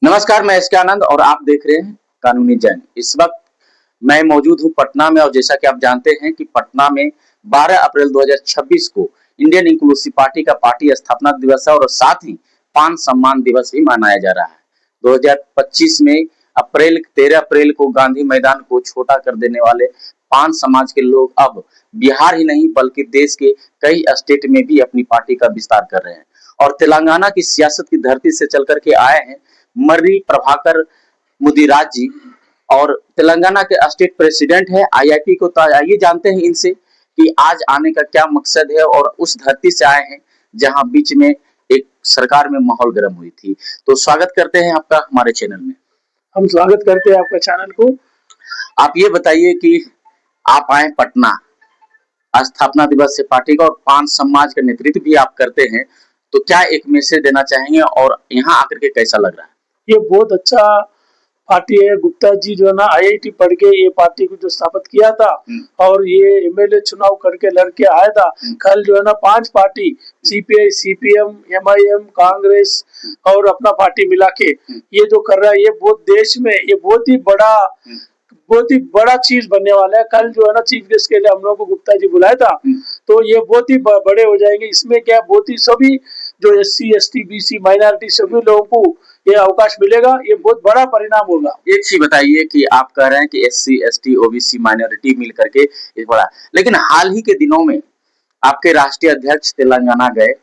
नमस्कार, मैं एसके आनंद और आप देख रहे हैं कानूनी जंग। इस वक्त मैं मौजूद हूं पटना में और जैसा कि आप जानते हैं कि पटना में 12 अप्रैल 2026 को इंडियन इंक्लूसिव पार्टी का पार्टी स्थापना दिवस है और साथ ही पान सम्मान दिवस भी मनाया जा रहा है। 2025 में 13 अप्रैल को गांधी मैदान को छोटा कर देने वाले पान समाज के लोग अब बिहार ही नहीं बल्कि देश के कई स्टेट में भी अपनी पार्टी का विस्तार कर रहे हैं और तेलंगाना की सियासत की धरती से चल करके आए हैं मर्री प्रभाकर मुदिराज जी और तेलंगाना के स्टेट प्रेसिडेंट है आईआईपी को। तो आइए जानते हैं इनसे कि आज आने का क्या मकसद है और उस धरती से आए हैं जहां बीच में एक सरकार में माहौल गर्म हुई थी। तो स्वागत करते हैं आपका हमारे चैनल में। हम स्वागत करते हैं आपका चैनल को। आप ये बताइए कि आप आए पटना स्थापना दिवस से पार्टी का और पान समाज का नेतृत्व भी आप करते हैं, तो क्या एक मैसेज देना चाहेंगे और यहाँ आकर के कैसा लग रहा है? ये बहुत अच्छा पार्टी है। गुप्ता जी जो है ना आईआईटी पढ़ के ये पार्टी को जो स्थापित किया था और ये एमएलए चुनाव करके लड़के आया था। कल जो है ना 5 party CPI, CPM, MIM, Congress और अपना पार्टी मिला के ये जो कर रहा है, ये बहुत देश में ये बहुत ही बड़ा चीज बनने वाला है। कल जो है ना चीफ गेस्ट के लिए हम लोगों को गुप्ता जी बुलाया था, तो ये बहुत ही बड़े हो जाएंगे। इसमें क्या बहुत ही सभी जो एससी, एसटी, बीसी, माइनॉरिटी सभी लोगों को ये अवकाश मिलेगा। ये बहुत बड़ा परिणाम होगा। एक चीज बताइए कि आप कह रहे हैं कि एससी, एसटी, ओबीसी, माइनॉरिटी मिल करके एक बड़ा, लेकिन हाल ही के दिनों में आपके राष्ट्रीय अध्यक्ष तेलंगाना गए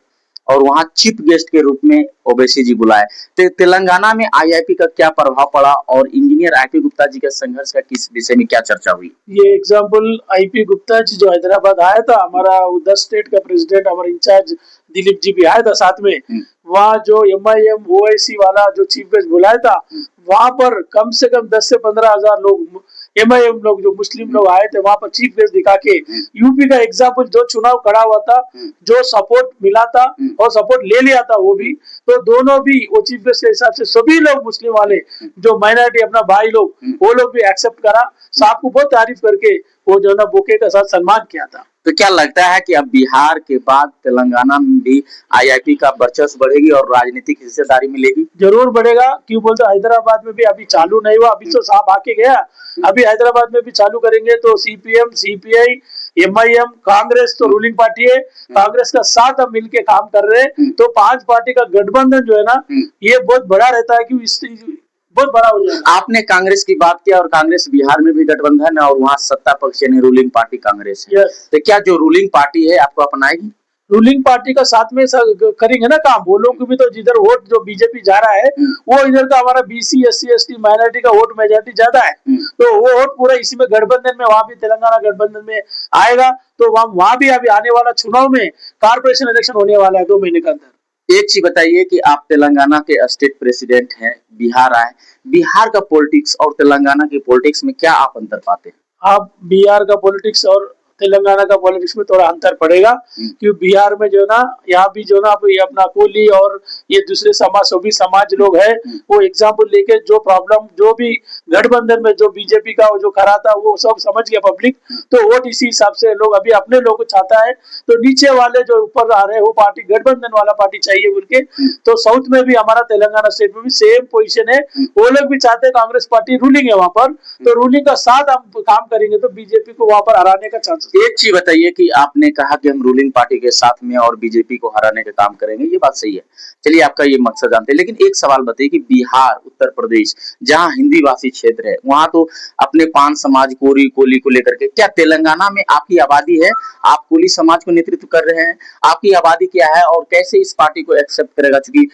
और वहां चीफ गेस्ट के रूप में ओवैसी जी बुलाए। तो तेलंगाना में आईआईपी का क्या प्रभाव पड़ा और इंजीनियर आईपी गुप्ता जी के संघर्ष का किस विषय में क्या चर्चा हुई? ये एग्जाम्पल आईपी गुप्ता जी जो हैदराबाद आया था, हमारा 10 स्टेट का प्रेसिडेंट, हमारा इंचार्ज दिलीप जी भी आया था साथ में। वहाँ जो एमआईएम ओआईसी वाला जो चीफ गेस्ट बुलाया था, वहां पर कम से कम 10 से 15 हजार लोग एमआईएम लोग जो मुस्लिम लोग आए थे, वहां पर चीफ गेस्ट दिखा के यूपी का एग्जाम्पल जो चुनाव खड़ा हुआ था, जो सपोर्ट मिला था और सपोर्ट ले लिया था वो भी, तो दोनों भी वो चीफ गेस्ट के हिसाब से सभी लोग मुस्लिम वाले जो माइनॉरिटी अपना भाई लोग वो लोग भी एक्सेप्ट करा। साहब को बहुत तारीफ करके वो जो है ना बुके के साथ सम्मान किया था। तो क्या लगता है कि अब बिहार के बाद तेलंगाना में भी आईआईपी का वर्चस्व बढ़ेगी और राजनीतिक हिस्सेदारी मिलेगी? जरूर बढ़ेगा। क्यों बोलते, हैदराबाद में भी अभी चालू नहीं हुआ, अभी तो साहब आके गया, अभी हैदराबाद में भी चालू करेंगे। तो सीपीएम, सीपीआई, एमआईएम, कांग्रेस तो रूलिंग पार्टी है, कांग्रेस का साथ हम मिलके काम कर रहे हैं। तो 5 पार्टी का गठबंधन जो है ना ये बहुत बड़ा रहता है, क्योंकि बहुत बड़ा हो जाएगा। आपने कांग्रेस की बात किया और कांग्रेस बिहार में भी गठबंधन है और वहाँ सत्ता पक्ष यानी रूलिंग पार्टी कांग्रेस है। तो क्या जो रूलिंग पार्टी है आपको अपनाएगी? रूलिंग पार्टी का साथ में करेंगे ना काम। वो लोग भी तो जिधर वोट जो बीजेपी जा रहा है वो इधर का हमारा बीसी, एससी, एसटी, माइनॉरिटी का वोट मेजोरिटी ज्यादा है, तो वो वोट पूरा इसी में गठबंधन में, वहां भी तेलंगाना गठबंधन में आएगा। तो वहां भी अभी आने वाला चुनाव में कारपोरेशन इलेक्शन होने वाला है 2 महीने के अंदर। एक चीज बताइए कि आप तेलंगाना के स्टेट प्रेसिडेंट हैं, बिहार आए, बिहार का पॉलिटिक्स और तेलंगाना की पॉलिटिक्स में क्या आप अंतर पाते हैं? आप बिहार का पॉलिटिक्स और तेलंगाना का पॉलिटिक्स में थोड़ा अंतर पड़ेगा, क्योंकि बिहार में जो ना यहाँ भी जो ना ये अपना कोली और ये दूसरे समाज सभी समाज लोग है, वो एग्जाम्पल लेके जो प्रॉब्लम जो भी गठबंधन में जो बीजेपी का जो करा था वो सब समझ गया पब्लिक, तो वोट इसी हिसाब से लोग अभी अपने लोग को चाहता है। तो नीचे वाले जो ऊपर आ रहे हैं वो पार्टी गठबंधन वाला पार्टी चाहिए बोल के। तो साउथ में भी हमारा तेलंगाना स्टेट में भी सेम पोजिशन है, वो लोग भी चाहते हैं कांग्रेस पार्टी रूलिंग है वहां पर, तो रूलिंग का साथ हम काम करेंगे तो बीजेपी को वहां पर हराने का चांस। एक चीज बताइए कि आपने कहा कि हम रूलिंग पार्टी के साथ में और बीजेपी को हराने का काम करेंगे, ये बात सही है, चलिए आपका ये मकसद जानते हैं। लेकिन एक सवाल बताइए कि बिहार, उत्तर प्रदेश जहां हिंदी भाषी क्षेत्र है, वहां तो अपने पान समाज कोरी कोली को लेकर के, क्या तेलंगाना में आपकी आबादी है, आप कोली समाज को नेतृत्व कर रहे हैं, आपकी आबादी क्या है और कैसे इस पार्टी को एक्सेप्ट करेगा? चूंकि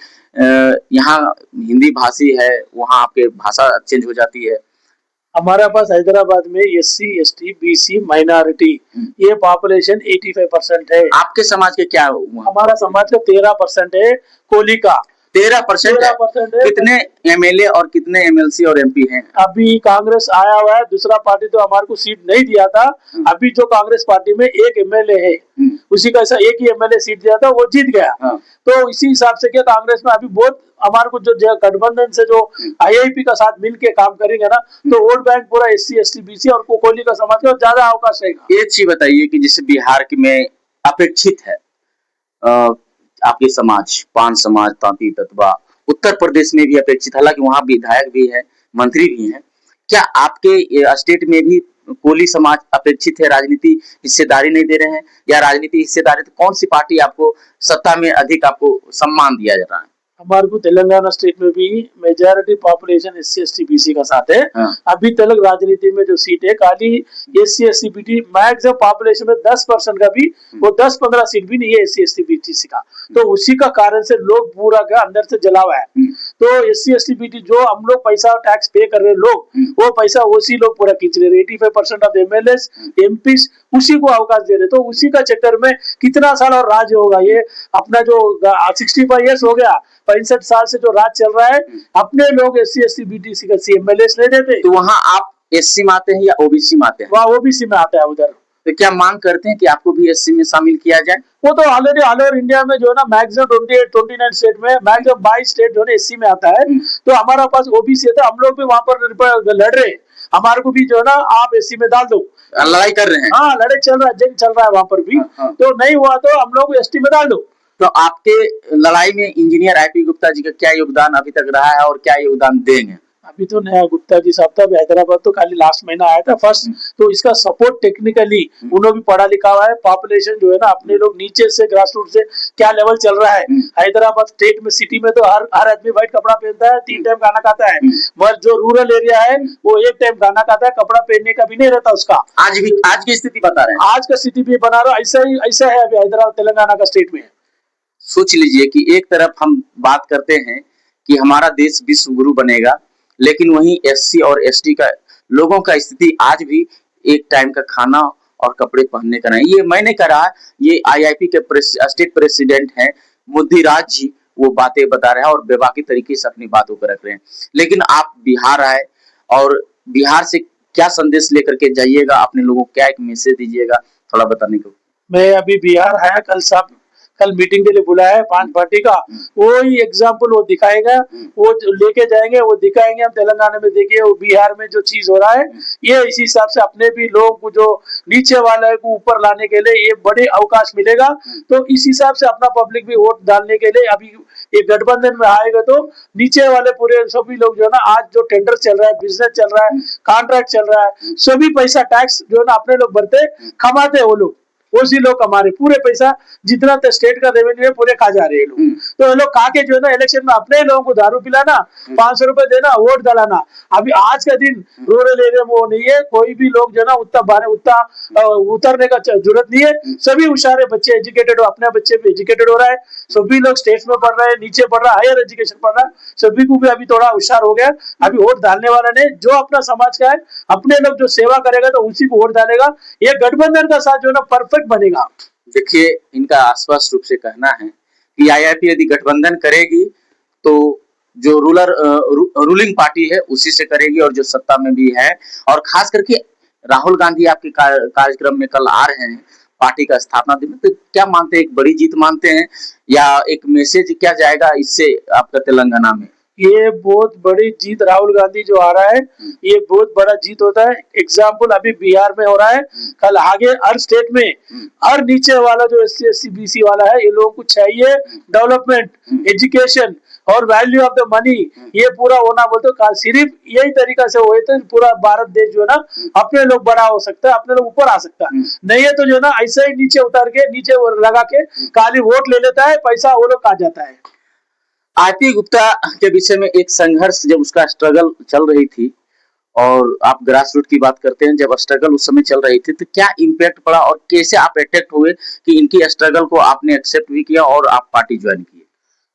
यहाँ हिंदी भाषी है, वहां आपके भाषा चेंज हो जाती है। हमारे पास हैदराबाद में एससी, एसटी, बीसी, माइनॉरिटी ये पॉपुलेशन 85% है। आपके समाज के क्या? हमारा समाज का 13% है कोली का। 13% है। कितने एमएलए और कितने एमएलसी और एमपी हैं? अभी कांग्रेस आया हुआ है, दूसरा पार्टी तो हमारे को सीट नहीं दिया था। अभी जो कांग्रेस पार्टी में एक एमएलए है, उसी का ऐसा एक ही एमएलए सीट दिया था, वो जीत गया। तो इसी हिसाब से क्या कांग्रेस में अभी बहुत हमारे को जो गठबंधन से जो आईआईपी का साथ मिलके काम करेंगे ना, तो वोट बैंक पूरा एससी, एसटी, बीसी और कोली का समाज का ज्यादा अवकाश रहेगा। एक चीज बताइए कि जिसे बिहार में अपेक्षित है आपके समाज, पान समाज, तांती, ततवा उत्तर प्रदेश में भी अपेक्षित, हालांकि वहां विधायक भी है, मंत्री भी हैं। क्या आपके स्टेट में भी कोली समाज अपेक्षित है, राजनीति हिस्सेदारी नहीं दे रहे हैं, या राजनीति हिस्सेदारी तो कौन सी पार्टी आपको सत्ता में अधिक आपको सम्मान दिया जा रहा है? हमारे को तेलंगाना स्टेट में भी majority population SC ST BC का साथ है। हाँ। अभी तक राजनीति में जो सीट है खाली SC ST BC maximum population में 10% का भी वो 10-15 सीट भी नहीं है SC ST BC का, तो उसी का कारण से लोग पूरा का अंदर से जला हुआ है। तो SC ST BC जो हम लोग पैसा टैक्स पे कर रहे लोग वो पैसा उसी लोग पूरा खींच रहे। 85% ऑफ MLAs MPs उसी को अवकाश दे रहे, तो उसी का चक्कर में कितना साल और राज होगा। ये अपना जो 65 ईयर्स हो गया, 65 साल से जो राज चल रहा है, अपने लोग SC ST BC का MLAs ले देते। तो वहाँ आप SC में आते हैं या OBC में आते हैं? वहाँ OBC में आता है उधर। तो क्या मांग करते हैं कि आपको भी SC में शामिल किया जाए? वो तो ऑलरेडी ऑल ओवर इंडिया में जो है ना मैक्सिमम 28-29 स्टेट में मैक्सिमम 22 स्टेट जो है SC में आता है। तो हमारा पास OBC है, तो हम लोग भी वहाँ पर लड़ रहे, हमारे को भी जो है ना आप SC में डाल दो। लड़ाई कर रहे हैं? हाँ, लड़ाई चल रहा है, जंग चल रहा है वहाँ पर भी। तो नहीं हुआ तो हम लोग ST में डाल दो। तो आपके लड़ाई में इंजीनियर IP गुप्ता जी का क्या योगदान अभी तक रहा है और क्या योगदान देंगे? अभी तो नया गुप्ता जी साहब था हैदराबाद, तो खाली लास्ट महीना आया था फर्स्ट। तो इसका सपोर्ट टेक्निकली उन्होंने भी पढ़ा लिखा हुआ है। पॉपुलेशन जो है ना अपने लोग नीचे से ग्रासरूट से क्या लेवल चल रहा है। हैदराबाद स्टेट में सिटी में तो हर आदमी व्हाइट कपड़ा पहनता है, 3 टाइम खाना खाता है। मगर जो रूरल एरिया है वो 1 टाइम खाना खाता है, कपड़ा पहनने का भी नहीं रहता उसका। आज की स्थिति बता रहे हैं? आज का स्थिति भी बना रहा, ऐसा है अभी हैदराबाद तेलंगाना का स्टेट में। सोच लीजिए कि एक तरफ हम बात करते हैं कि हमारा देश विश्व गुरु बनेगा, लेकिन वहीं SC और ST का लोगों का स्थिति आज भी एक टाइम का खाना और कपड़े पहनने का नहीं। ये मैं नहीं कह रहा, ये IIP के स्टेट प्रेसिडेंट हैं मुद्दीराज जी, वो बातें बता रहे हैं और बेबाकी तरीके से अपनी बातों को रख रहे हैं। लेकिन आप बिहार आए और बिहार से क्या संदेश लेकर के जाइएगा, अपने लोगों को क्या एक मैसेज दीजिएगा, थोड़ा बताने को। मैं अभी बिहार आया, कल मीटिंग के लिए बुलाया है 5 पार्टी का। वही एग्जाम्पल वो दिखाएगा, वो लेके जाएंगे, वो दिखाएंगे हम तेलंगाना में देखिए वो बिहार में जो चीज हो रहा है। ये इसी हिसाब से अपने भी लोग को जो नीचे वाले को ऊपर लाने के लिए ये बड़े अवकाश मिलेगा। तो इस हिसाब से अपना पब्लिक भी वोट डालने के लिए अभी ये गठबंधन में आएगा, तो नीचे वाले पूरे सभी लोग जो है ना आज जो टेंडर चल रहा है, बिजनेस चल रहा है, कॉन्ट्रैक्ट चल रहा है, सभी पैसा टैक्स जो है ना अपने लोग भरते कमाते हैं, वो लोग उसी लोग हमारे पूरे पैसा जितना तो स्टेट का रेवेन्यू है पूरे खा जा रहे हैं लोग। तो ये लोग खा के जो है ना इलेक्शन में अपने लोगों को दारू पिलाना, 500 रुपए देना, वोट डालाना। अभी आज का दिन रूरल एरिया में वो नहीं है, कोई भी लोग जो है ना उतना उतरने का जरूरत नहीं है। सभी होशियार है, बच्चे एजुकेटेड हो, अपने बच्चे भी एजुकेटेड हो रहा है, सभी लोग स्टेट्स में पढ़ रहे हैं, नीचे पढ़ रहा है, हायर एजुकेशन पढ़ रहा है, सभी को भी अभी थोड़ा होशियार हो गया। अभी वोट डालने वाला ने जो अपना समाज का है, अपने लोग जो सेवा करेगा तो उसी को वोट डालेगा। ये गठबंधन का साथ जो है ना परफेक्ट बनेगा। देखिए, इनका स्पष्ट रूप से कहना है कि IIP यदि गठबंधन करेगी तो जो रूलिंग पार्टी है उसी से करेगी, और जो सत्ता में भी है, और खास करके राहुल गांधी आपके कार्यक्रम में कल आ रहे हैं पार्टी का स्थापना दिन, तो क्या मानते हैं, एक बड़ी जीत मानते हैं या एक मैसेज क्या जाएगा इससे आपका तेलंगाना में? ये बहुत बड़ी जीत, राहुल गांधी जो आ रहा है ये बहुत बड़ा जीत होता है। एग्जाम्पल अभी बिहार में हो रहा है, कल आगे हर स्टेट में हर नीचे वाला जो SC ST BC वाला है, ये लोगों को चाहिए डेवलपमेंट, एजुकेशन और वैल्यू ऑफ द मनी, ये पूरा होना बोलते तो सिर्फ यही तरीका से हुए तो पूरा भारत देश जो है ना अपने लोग बड़ा हो सकता है, अपने लोग ऊपर आ सकता है। नहीं है तो जो है ना ऐसे ही नीचे उतार के नीचे लगा के खाली वोट ले लेता है, पैसा वो लोग खा जाता है। IP गुप्ता के विषय में एक संघर्ष, जब उसका स्ट्रगल चल रही थी, और आप ग्रासरूट की बात करते हैं, जब स्ट्रगल उस समय चल रही थी तो क्या इम्पैक्ट पड़ा और कैसे आप अट्रैक्ट हुए कि इनकी स्ट्रगल को आपने एक्सेप्ट भी किया और आप पार्टी ज्वाइन की?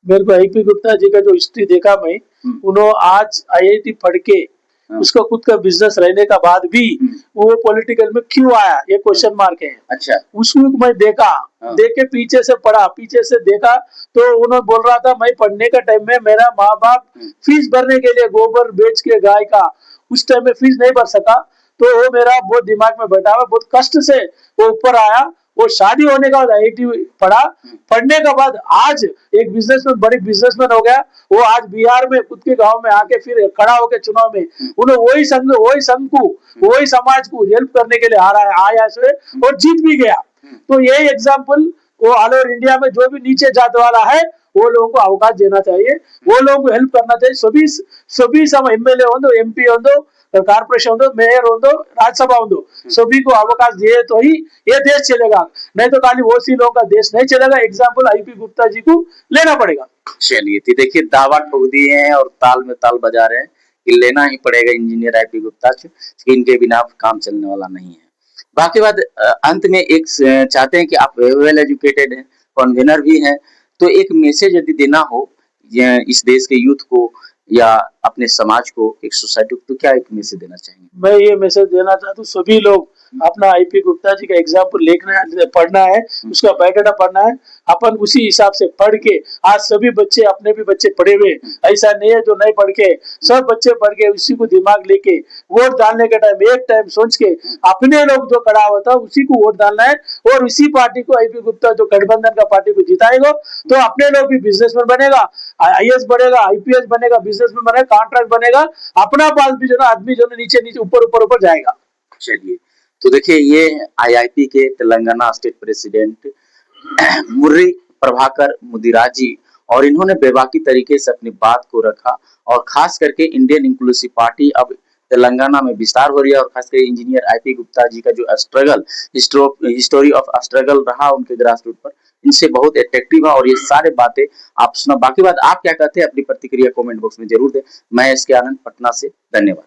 मेरे को IP गुप्ता जी का जो हिस्ट्री देखा मैं, उन्होंने आज IIT पढ़ के उसका खुद का बिजनेस रहने का बाद भी वो पॉलिटिकल में क्यों आया, ये क्वेश्चन मार्क है। अच्छा, उसको मैं देखा, देख के पीछे से पढ़ा, पीछे से देखा, तो उन्होंने बोल रहा था मैं पढ़ने का टाइम में मेरा माँ बाप फीस भरने के लिए गोबर बेच के गाय का उस टाइम में फीस नहीं भर सका, तो वो मेरा बहुत दिमाग में बैठा हुआ, बहुत कष्ट से वो ऊपर आया। वो शादी होने का बाद IIT पढ़ा, पढ़ने के बाद आज एक बिजनेसमैन, बड़ी बिजनेसमैन हो गया। वो आज बिहार में खुद के गांव में आके फिर खड़ा होकर चुनाव में उन्हें वही संघ को वही समाज को हेल्प करने के लिए आ रहा है, आया से और जीत भी गया। तो यही एग्जाम्पल वो ऑल ओवर इंडिया में जो भी नीचे जात वाला है वो लोगों को अवकाश देना चाहिए, वो लोगों को हेल्प करना चाहिए. सभी सब एमएलए हो, एमपी हो, ಕಾರ್ಪೊರೇಷನ್ ಒಂದು ಮೇಯರ್ ಒಂದು राज्यसभा ಒಂದು सभी को अवकाश दिए तो ही ये देश चलेगा, नहीं तो खाली ओसी लोगों का देश नहीं चलेगा. एग्जाम्पल आईपी गुप्ता जी को लेना पड़ेगा. चलिए तो देखिए दावा ठोक दिए हैं और ताल में ताल बजा रहे हैं कि लेना ही पड़ेगा इंजीनियर आईपी गुप्ता जी, इनके बिना काम चलने वाला नहीं है. बाकी बात अंत में एक चाहते हैं कि आप वेल एजुकेटेड हैं, कन्वीनर भी हैं, तो एक मैसेज यदि देना हो इस देश के यूथ को या अपने समाज को, एक सोसाइटी को, तो क्या एक मैसेज देना चाहेंगे? मैं ये मैसेज देना चाहता हूँ, सभी लोग अपना आईपी गुप्ता जी का एग्जाम्पल लिखना है, पढ़ना है, उसका बायोडाटा पढ़ना है. अपन उसी हिसाब से पढ़ के, आज सभी बच्चे, अपने भी बच्चे पढ़े हुए, ऐसा नहीं है जो नहीं पढ़ के, सब बच्चे पढ़ के उसी को दिमाग लेके वोट डालने के टाइम एक टाइम सोच के अपने लोग जो खड़ा होता है उसी को वोट डालना है और उसी पार्टी को आईपी गुप्ता जो गठबंधन का पार्टी को जिताएगा तो अपने लोग भी बिजनेसमैन बनेगा, आईएएस बनेगा, आईपीएस बनेगा, बिजनेसमैन बनेगा, कॉन्ट्रैक्ट बनेगा, अपना पास भी जो ना आदमी जो नीचे नीचे ऊपर जाएगा. चलिए तो देखिए ये आईआईपी के तेलंगाना स्टेट प्रेसिडेंट मुर्री प्रभाकर मुदिराज जी, और इन्होंने बेबाकी तरीके से अपनी बात को रखा और खास करके इंडियन इंक्लूसिव पार्टी अब तेलंगाना में विस्तार हो रही है और खास करके इंजीनियर आईपी गुप्ता जी का जो स्ट्रगल, हिस्टोरी ऑफ स्ट्रगल रहा उनके ग्रास रूट पर, इनसे बहुत अट्रैक्टिव है और ये सारे बातें आप सुना. बाकी बात आप क्या कहते हैं अपनी प्रतिक्रिया कमेंट बॉक्स में जरूर दें. मैं इसके आनंद पटना से, धन्यवाद.